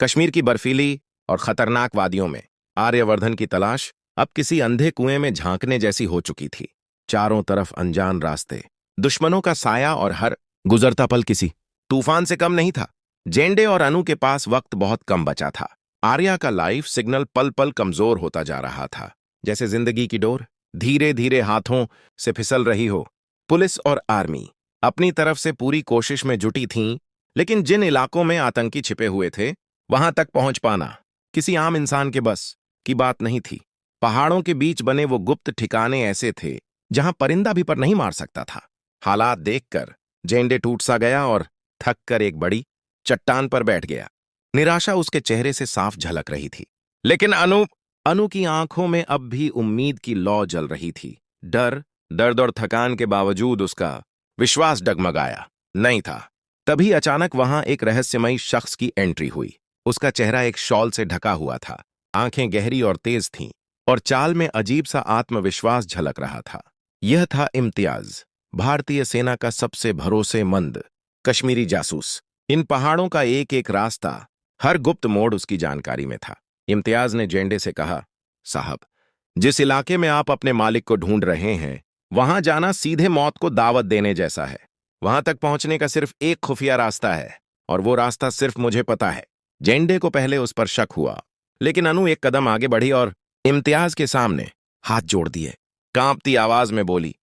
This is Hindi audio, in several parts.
कश्मीर की बर्फीली और खतरनाक वादियों में आर्यवर्धन की तलाश अब किसी अंधे कुएं में झांकने जैसी हो चुकी थी। चारों तरफ अनजान रास्ते, दुश्मनों का साया और हर गुजरता पल किसी तूफान से कम नहीं था। जेंडे और अनु के पास वक्त बहुत कम बचा था। आर्या का लाइफ सिग्नल पल पल कमजोर होता जा रहा था, जैसे जिंदगी की डोर धीरे धीरे हाथों से फिसल रही हो। पुलिस और आर्मी अपनी तरफ से पूरी कोशिश में जुटी थीं, लेकिन जिन इलाकों में आतंकी छिपे हुए थे, वहां तक पहुंच पाना किसी आम इंसान के बस की बात नहीं थी। पहाड़ों के बीच बने वो गुप्त ठिकाने ऐसे थे जहां परिंदा भी पर नहीं मार सकता था। हालात देखकर जेंडे टूट सा गया और थक कर एक बड़ी चट्टान पर बैठ गया। निराशा उसके चेहरे से साफ झलक रही थी, लेकिन अनु की आंखों में अब भी उम्मीद की लौ जल रही थी। दर्द और थकान के बावजूद उसका विश्वास डगमगाया नहीं था। तभी अचानक वहां एक रहस्यमयी शख्स की एंट्री हुई। उसका चेहरा एक शॉल से ढका हुआ था, आंखें गहरी और तेज थीं, और चाल में अजीब सा आत्मविश्वास झलक रहा था। यह था इम्तियाज, भारतीय सेना का सबसे भरोसेमंद कश्मीरी जासूस। इन पहाड़ों का एक एक रास्ता, हर गुप्त मोड़ उसकी जानकारी में था। इम्तियाज ने जेंडे से कहा, साहब, जिस इलाके में आप अपने मालिक को ढूंढ रहे हैं, वहां जाना सीधे मौत को दावत देने जैसा है। वहां तक पहुंचने का सिर्फ एक खुफिया रास्ता है, और वो रास्ता सिर्फ मुझे पता है। जेंडे को पहले उस पर शक हुआ, लेकिन अनु एक कदम आगे बढ़ी और इम्तियाज के सामने हाथ जोड़ दिए। कांपती आवाज में बोली,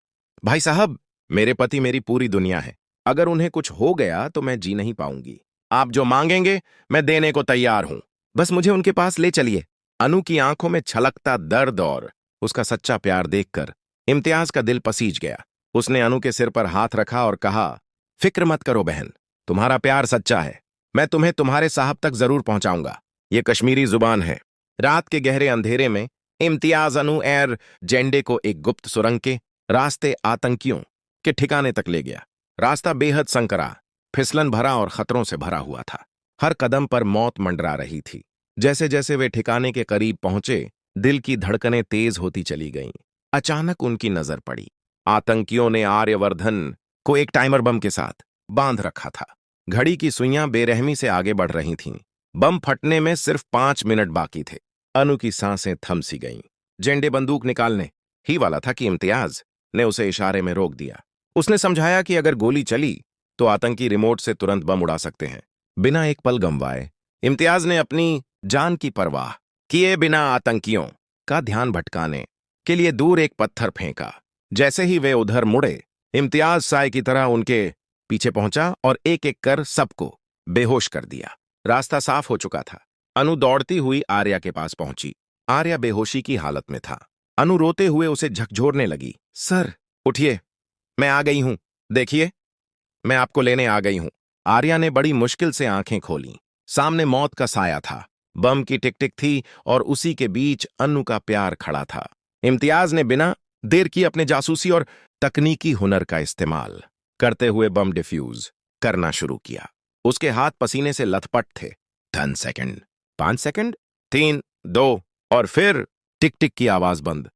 भाई साहब, मेरे पति मेरी पूरी दुनिया है। अगर उन्हें कुछ हो गया तो मैं जी नहीं पाऊंगी। आप जो मांगेंगे मैं देने को तैयार हूं, बस मुझे उनके पास ले चलिए। अनु की आंखों में छलकता दर्द और उसका सच्चा प्यार देखकर इम्तियाज का दिल पसीज गया। उसने अनु के सिर पर हाथ रखा और कहा, फिक्र मत करो बहन, तुम्हारा प्यार सच्चा है। मैं तुम्हें तुम्हारे साहब तक जरूर पहुंचाऊंगा। ये कश्मीरी जुबान है। रात के गहरे अंधेरे में इम्तियाज अनु एर जेंडे को एक गुप्त सुरंग के रास्ते आतंकियों के ठिकाने तक ले गया। रास्ता बेहद संकरा, फिसलन भरा और खतरों से भरा हुआ था। हर कदम पर मौत मंडरा रही थी। जैसे जैसे वे ठिकाने के करीब पहुंचे, दिल की धड़कनें तेज होती चली गईं। अचानक उनकी नजर पड़ी। आतंकियों ने आर्यवर्धन को एक टाइमर बम के साथ बांध रखा था। घड़ी की सुइयां बेरहमी से आगे बढ़ रही थीं। बम फटने में सिर्फ 5 मिनट बाकी थे। अनु की सांसें थम सी गईं। जेंडे बंदूक निकालने ही वाला था कि इम्तियाज ने उसे इशारे में रोक दिया। उसने समझाया कि अगर गोली चली तो आतंकी रिमोट से तुरंत बम उड़ा सकते हैं। बिना एक पल गंवाए इम्तियाज ने अपनी जान की परवाह किए बिना आतंकियों का ध्यान भटकाने के लिए दूर एक पत्थर फेंका। जैसे ही वे उधर मुड़े, इम्तियाज साय की तरह उनके पीछे पहुंचा और एक एक कर सबको बेहोश कर दिया। रास्ता साफ हो चुका था। अनु दौड़ती हुई आर्या के पास पहुंची। आर्या बेहोशी की हालत में था। अनु रोते हुए उसे झकझोरने लगी। सर, उठिए, मैं आ गई हूं। देखिए, मैं आपको लेने आ गई हूं। आर्या ने बड़ी मुश्किल से आंखें खोलीं। सामने मौत का साया था, बम की टिक-टिक थी, और उसी के बीच अनु का प्यार खड़ा था। इम्तियाज ने बिना देर किए अपने जासूसी और तकनीकी हुनर का इस्तेमाल करते हुए बम डिफ्यूज करना शुरू किया। उसके हाथ पसीने से लथपथ थे। 10 सेकंड, 5 सेकंड, 3, 2, और फिर टिक टिक की आवाज बंद।